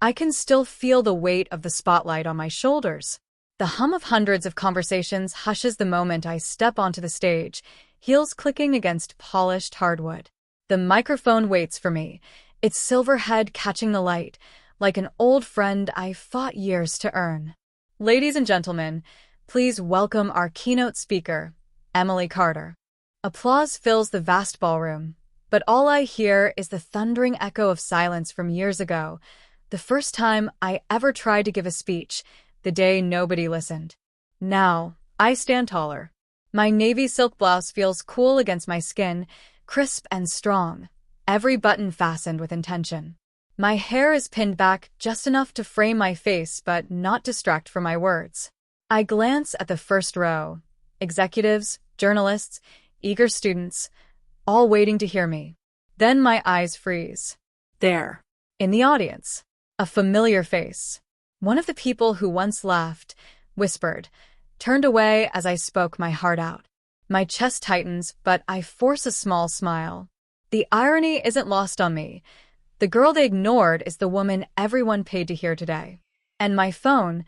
I can still feel the weight of the spotlight on my shoulders. The hum of hundreds of conversations hushes the moment I step onto the stage, heels clicking against polished hardwood. The microphone waits for me, its silver head catching the light, like an old friend I fought years to earn. Ladies and gentlemen, please welcome our keynote speaker, Emily Carter. Applause fills the vast ballroom, but all I hear is the thundering echo of silence from years ago, the first time I ever tried to give a speech, the day nobody listened. Now, I stand taller. My navy silk blouse feels cool against my skin, crisp and strong, every button fastened with intention. My hair is pinned back just enough to frame my face but not distract from my words. I glance at the first row, executives, journalists, eager students, all waiting to hear me. Then my eyes freeze. There, in the audience, a familiar face. One of the people who once laughed, whispered, turned away as I spoke my heart out. My chest tightens, but I force a small smile. The irony isn't lost on me. The girl they ignored is the woman everyone paid to hear today. And my phone,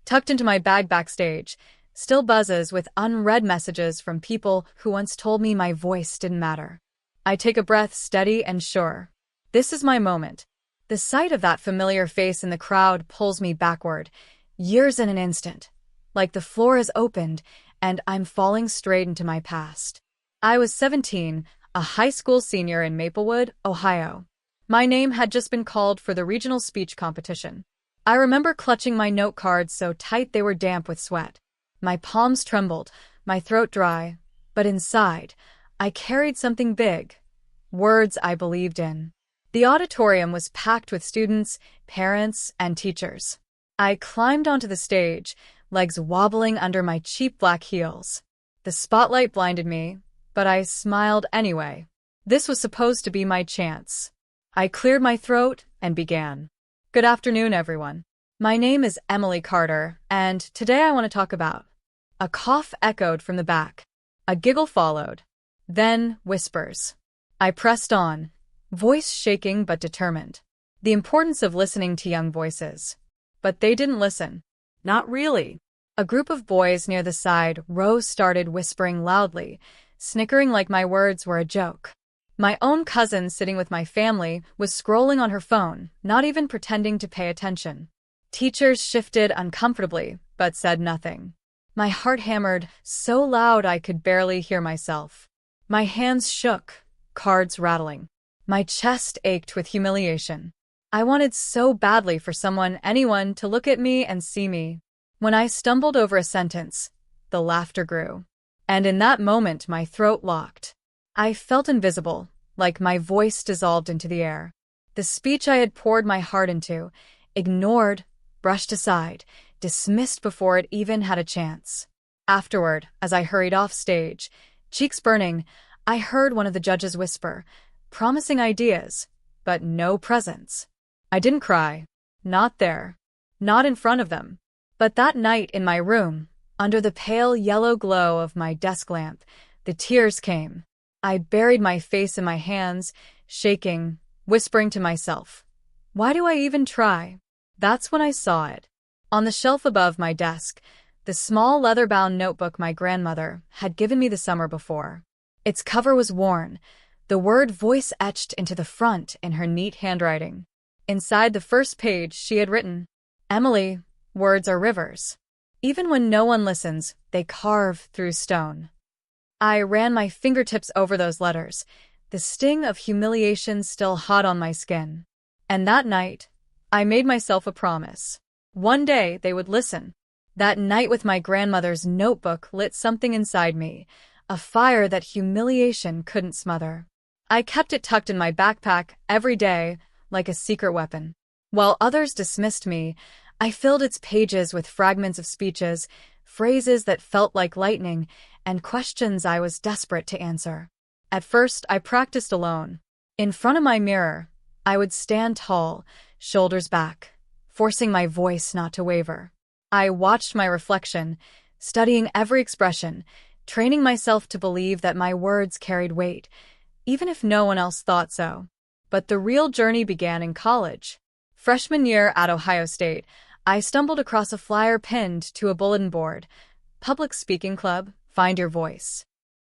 tucked into my bag backstage, still buzzes with unread messages from people who once told me my voice didn't matter. I take a breath, steady and sure. This is my moment. The sight of that familiar face in the crowd pulls me backward, years in an instant, like the floor has opened and I'm falling straight into my past. I was 17, a high school senior in Maplewood, Ohio. My name had just been called for the regional speech competition. I remember clutching my note cards so tight they were damp with sweat. My palms trembled, my throat dry, but inside, I carried something big, words I believed in. The auditorium was packed with students, parents, and teachers. I climbed onto the stage, legs wobbling under my cheap black heels. The spotlight blinded me, but I smiled anyway. This was supposed to be my chance. I cleared my throat and began. Good afternoon, everyone. My name is Emily Carter, and today I want to talk about... A cough echoed from the back. A giggle followed. Then whispers. I pressed on, voice shaking but determined. The importance of listening to young voices. But they didn't listen. Not really. A group of boys near the side row started whispering loudly, snickering like my words were a joke. My own cousin sitting with my family was scrolling on her phone, not even pretending to pay attention. Teachers shifted uncomfortably, but said nothing. My heart hammered so loud I could barely hear myself. My hands shook, cards rattling. My chest ached with humiliation. I wanted so badly for anyone to look at me and see me. When I stumbled over a sentence, the laughter grew. And in that moment, my throat locked. I felt invisible, like my voice dissolved into the air. The speech I had poured my heart into, ignored, brushed aside, dismissed before it even had a chance. Afterward, as I hurried off stage, cheeks burning, I heard one of the judges whisper, promising ideas, but no presents. I didn't cry. Not there. Not in front of them. But that night in my room, under the pale yellow glow of my desk lamp, the tears came. I buried my face in my hands, shaking, whispering to myself, why do I even try? That's when I saw it. On the shelf above my desk, the small leather-bound notebook my grandmother had given me the summer before. Its cover was worn, the word voice etched into the front in her neat handwriting. Inside the first page she had written, Emily, words are rivers. Even when no one listens, they carve through stone. I ran my fingertips over those letters, the sting of humiliation still hot on my skin. And that night, I made myself a promise. One day they would listen. That night with my grandmother's notebook lit something inside me, a fire that humiliation couldn't smother. I kept it tucked in my backpack every day, like a secret weapon. While others dismissed me, I filled its pages with fragments of speeches, phrases that felt like lightning, and questions I was desperate to answer. At first, I practiced alone. In front of my mirror, I would stand tall, shoulders back, forcing my voice not to waver. I watched my reflection, studying every expression, training myself to believe that my words carried weight, even if no one else thought so. But the real journey began in college. Freshman year at Ohio State, I stumbled across a flyer pinned to a bulletin board. Public Speaking Club, find your voice.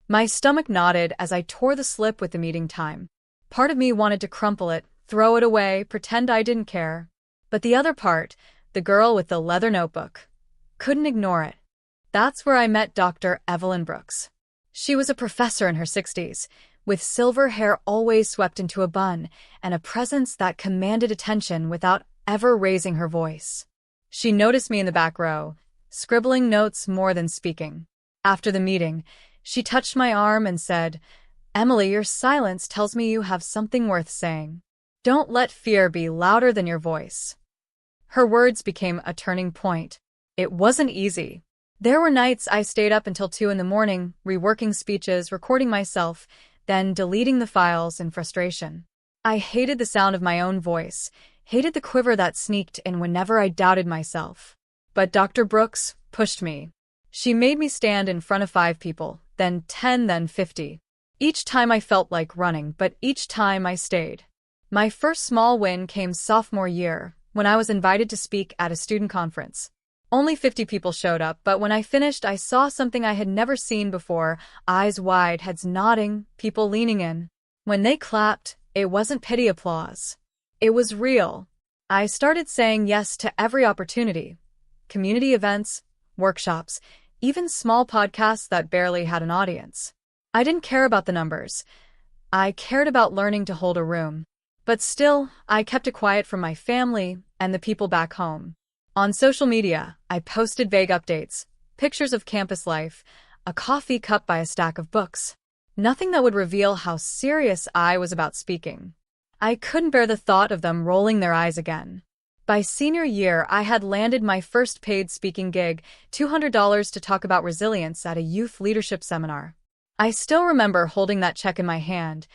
My stomach knotted as I tore the slip with the meeting time. Part of me wanted to crumple it, throw it away, pretend I didn't care. But the other part, the girl with the leather notebook, couldn't ignore it. That's where I met Dr. Evelyn Brooks. She was a professor in her 60s, with silver hair always swept into a bun and a presence that commanded attention without ever raising her voice. She noticed me in the back row, scribbling notes more than speaking. After the meeting, she touched my arm and said, "Emily, your silence tells me you have something worth saying. Don't let fear be louder than your voice." Her words became a turning point. It wasn't easy. There were nights I stayed up until 2 a.m, reworking speeches, recording myself, then deleting the files in frustration. I hated the sound of my own voice, hated the quiver that sneaked in whenever I doubted myself. But Dr. Brooks pushed me. She made me stand in front of 5 people, then 10, then 50. Each time I felt like running, but each time I stayed. My first small win came sophomore year, when I was invited to speak at a student conference. Only 50 people showed up, but when I finished, I saw something I had never seen before, eyes wide, heads nodding, people leaning in. When they clapped, it wasn't pity applause. It was real. I started saying yes to every opportunity. Community events, workshops, even small podcasts that barely had an audience. I didn't care about the numbers. I cared about learning to hold a room. But still, I kept it quiet from my family and the people back home. On social media, I posted vague updates, pictures of campus life, a coffee cup by a stack of books. Nothing that would reveal how serious I was about speaking. I couldn't bear the thought of them rolling their eyes again. By senior year, I had landed my first paid speaking gig, $200 to talk about resilience at a youth leadership seminar. I still remember holding that check in my hand,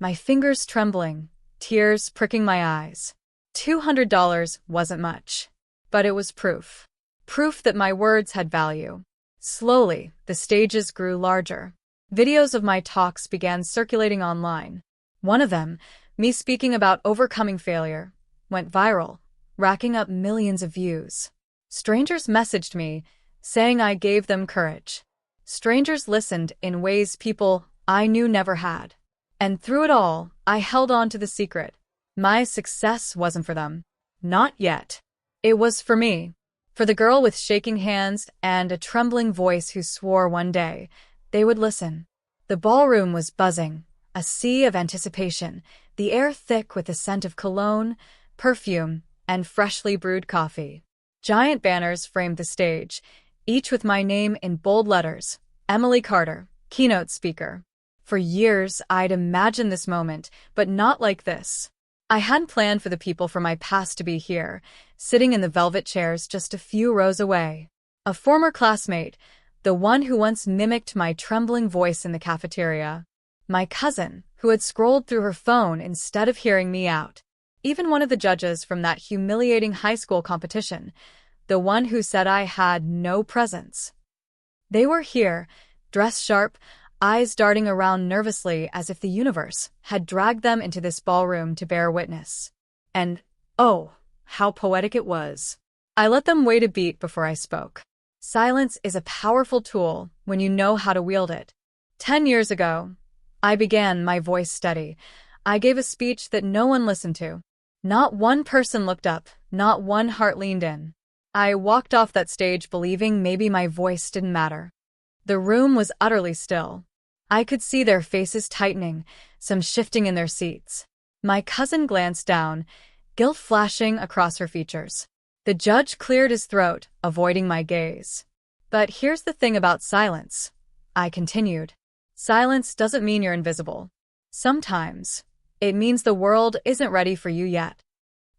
my fingers trembling, tears pricking my eyes. $200 wasn't much. But it was proof. Proof that my words had value. Slowly, the stages grew larger. Videos of my talks began circulating online. One of them, me speaking about overcoming failure, went viral, racking up millions of views. Strangers messaged me, saying I gave them courage. Strangers listened in ways people I knew never had. And through it all, I held on to the secret. My success wasn't for them. Not yet. It was for me. For the girl with shaking hands and a trembling voice who swore one day they would listen. The ballroom was buzzing, a sea of anticipation, the air thick with the scent of cologne, perfume, and freshly brewed coffee. Giant banners framed the stage, each with my name in bold letters, Emily Carter, keynote speaker. For years, I'd imagined this moment, but not like this. I hadn't planned for the people from my past to be here, sitting in the velvet chairs just a few rows away. A former classmate, the one who once mimicked my trembling voice in the cafeteria. My cousin, who had scrolled through her phone instead of hearing me out. Even one of the judges from that humiliating high school competition, the one who said I had no presence. They were here, dressed sharp, eyes darting around nervously as if the universe had dragged them into this ballroom to bear witness. And, oh, how poetic it was. I let them wait a beat before I spoke. Silence is a powerful tool when you know how to wield it. 10 years ago, I began my voice study. I gave a speech that no one listened to. Not one person looked up, not one heart leaned in. I walked off that stage believing maybe my voice didn't matter. The room was utterly still. I could see their faces tightening, some shifting in their seats. My cousin glanced down, guilt flashing across her features. The judge cleared his throat, avoiding my gaze. But here's the thing about silence, I continued. Silence doesn't mean you're invisible. Sometimes, it means the world isn't ready for you yet.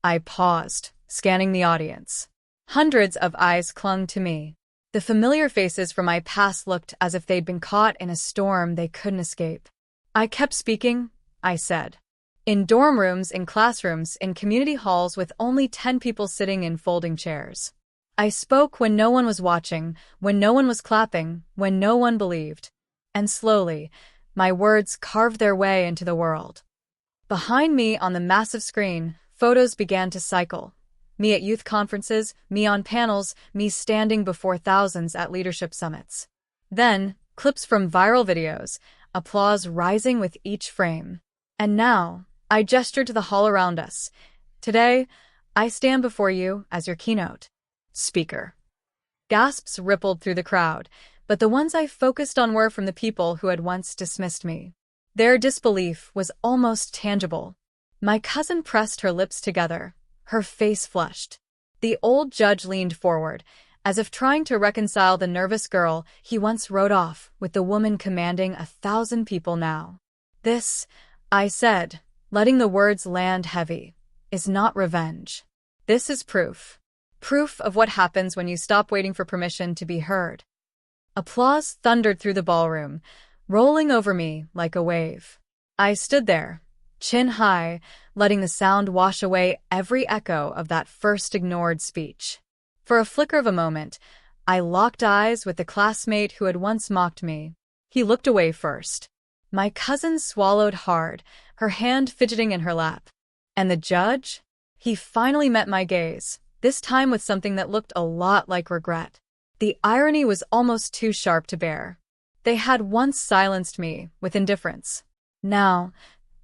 I paused, scanning the audience. Hundreds of eyes clung to me. The familiar faces from my past looked as if they'd been caught in a storm they couldn't escape. I kept speaking, I said. In dorm rooms, in classrooms, in community halls with only 10 people sitting in folding chairs. I spoke when no one was watching, when no one was clapping, when no one believed. And slowly, my words carved their way into the world. Behind me on the massive screen, Photos began to cycle. Me at youth conferences, me on panels, me standing before thousands at leadership summits. Then, clips from viral videos, applause rising with each frame. And now, I gestured to the hall around us. Today, I stand before you as your keynote speaker. Gasps rippled through the crowd, but the ones I focused on were from the people who had once dismissed me. Their disbelief was almost tangible. My cousin pressed her lips together, her face flushed. The old judge leaned forward, as if trying to reconcile the nervous girl he once wrote off with the woman commanding 1,000 people now. This, I said, letting the words land heavy, is not revenge. This is proof. Proof of what happens when you stop waiting for permission to be heard. Applause thundered through the ballroom, rolling over me like a wave. I stood there, chin high, letting the sound wash away every echo of that first ignored speech. For a flicker of a moment, I locked eyes with the classmate who had once mocked me. He looked away first. My cousin swallowed hard, her hand fidgeting in her lap. And the judge? He finally met my gaze, this time with something that looked a lot like regret. The irony was almost too sharp to bear. They had once silenced me with indifference. Now,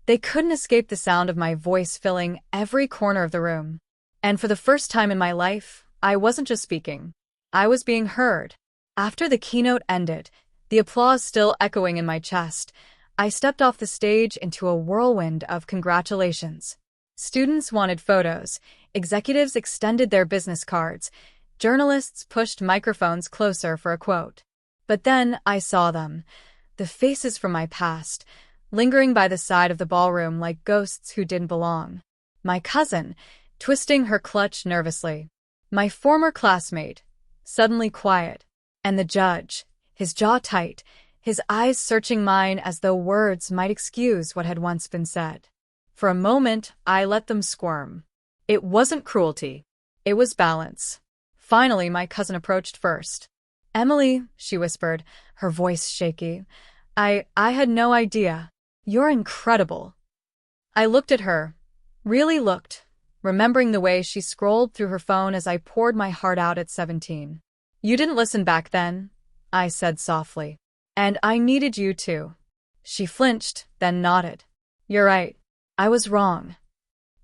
they couldn't escape the sound of my voice filling every corner of the room. And for the first time in my life, I wasn't just speaking. I was being heard. After the keynote ended, the applause still echoing in my chest, I stepped off the stage into a whirlwind of congratulations. Students wanted photos, executives extended their business cards, journalists pushed microphones closer for a quote. But then I saw them, the faces from my past, lingering by the side of the ballroom like ghosts who didn't belong. My cousin, twisting her clutch nervously. My former classmate, suddenly quiet. And the judge, his jaw tight, his eyes searching mine as though words might excuse what had once been said. For a moment, I let them squirm. It wasn't cruelty. It was balance. Finally, my cousin approached first. "Emily," she whispered, her voice shaky. I had no idea. You're incredible." I looked at her, really looked, remembering the way she scrolled through her phone as I poured my heart out at 17. "You didn't listen back then," I said softly. "And I needed you to." She flinched, then nodded. "You're right. I was wrong."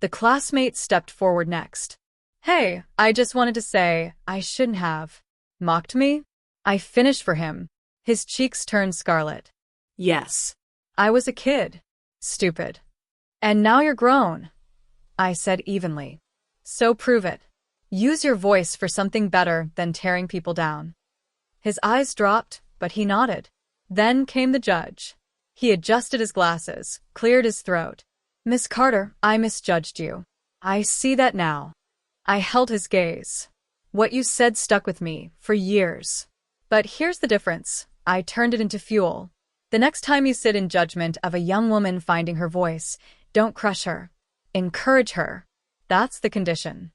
The classmate stepped forward next. "Hey, I just wanted to say, I shouldn't have." "Mocked me?" I finished for him. His cheeks turned scarlet. "Yes. I was a kid. Stupid. And now you're grown," I said evenly. "So prove it. Use your voice for something better than tearing people down." His eyes dropped, but he nodded. Then came the judge. He adjusted his glasses, cleared his throat. "Miss Carter, I misjudged you. I see that now." I held his gaze. "What you said stuck with me for years. But here's the difference. I turned it into fuel. The next time you sit in judgment of a young woman finding her voice, don't crush her. Encourage her. That's the condition."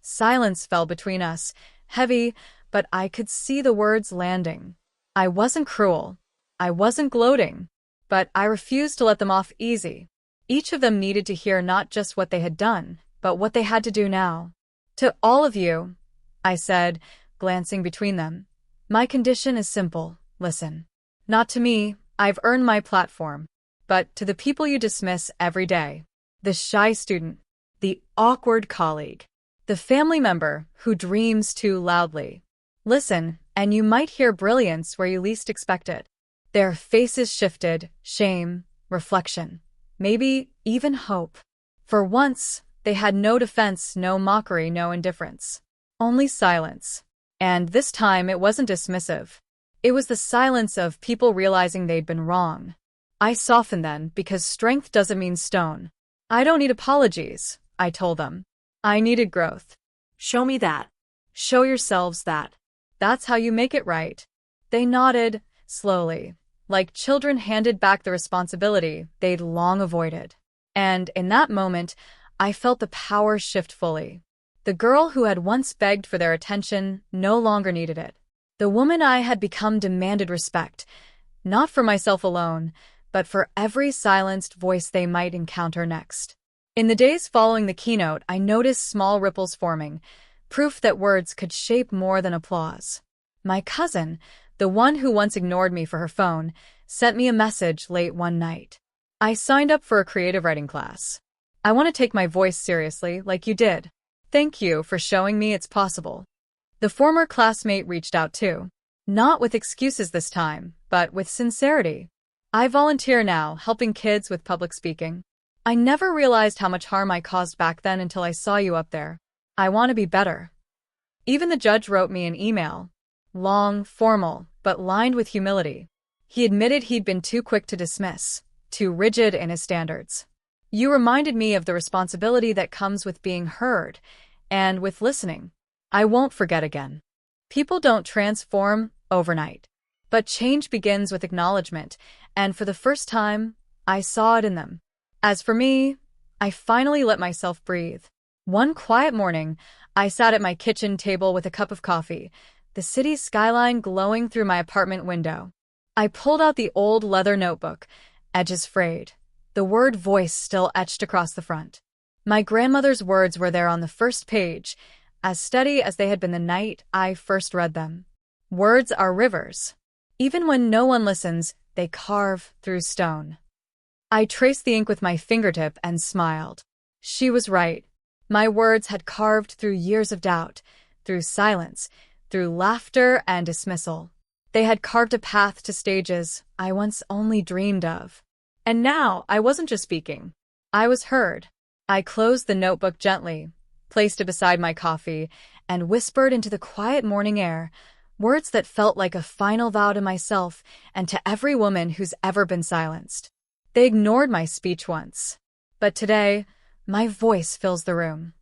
Silence fell between us, heavy, but I could see the words landing. I wasn't cruel. I wasn't gloating. But I refused to let them off easy. Each of them needed to hear not just what they had done, but what they had to do now. "To all of you," I said, glancing between them, "my condition is simple. Listen. Not to me, I've earned my platform. But to the people you dismiss every day. The shy student, the awkward colleague, the family member who dreams too loudly. Listen, and you might hear brilliance where you least expect it." Their faces shifted, shame, reflection, maybe even hope. For once, they had no defense, no mockery, no indifference. Only silence. And this time it wasn't dismissive. It was the silence of people realizing they'd been wrong. I softened then, because strength doesn't mean stone. "I don't need apologies," I told them. "I needed growth." "Show me that." "Show yourselves that. That's how you make it right." They nodded, slowly, like children handed back the responsibility they'd long avoided. And in that moment, I felt the power shift fully. The girl who had once begged for their attention no longer needed it. The woman I had become demanded respect, not for myself alone, but for every silenced voice they might encounter next. In the days following the keynote, I noticed small ripples forming, proof that words could shape more than applause. My cousin, the one who once ignored me for her phone, sent me a message late one night. I signed up for a creative writing class. I want to take my voice seriously, like you did. Thank you for showing me it's possible. The former classmate reached out too. Not with excuses this time, but with sincerity. I volunteer now, helping kids with public speaking. I never realized how much harm I caused back then until I saw you up there. I want to be better. Even the judge wrote me an email. Long, formal, but lined with humility. He admitted he'd been too quick to dismiss, too rigid in his standards. You reminded me of the responsibility that comes with being heard and with listening. I won't forget again. People don't transform overnight, but change begins with acknowledgement, and for the first time, I saw it in them. As for me, I finally let myself breathe. One quiet morning, I sat at my kitchen table with a cup of coffee, the city's skyline glowing through my apartment window. I pulled out the old leather notebook, edges frayed, the word voice still etched across the front. My grandmother's words were there on the first page, as steady as they had been the night I first read them. Words are rivers. Even when no one listens, they carve through stone. I traced the ink with my fingertip and smiled. She was right. My words had carved through years of doubt, through silence, through laughter and dismissal. They had carved a path to stages I once only dreamed of. And now I wasn't just speaking. I was heard. I closed the notebook gently, placed it beside my coffee, and whispered into the quiet morning air, words that felt like a final vow to myself and to every woman who's ever been silenced. They ignored my speech once. But today, my voice fills the room.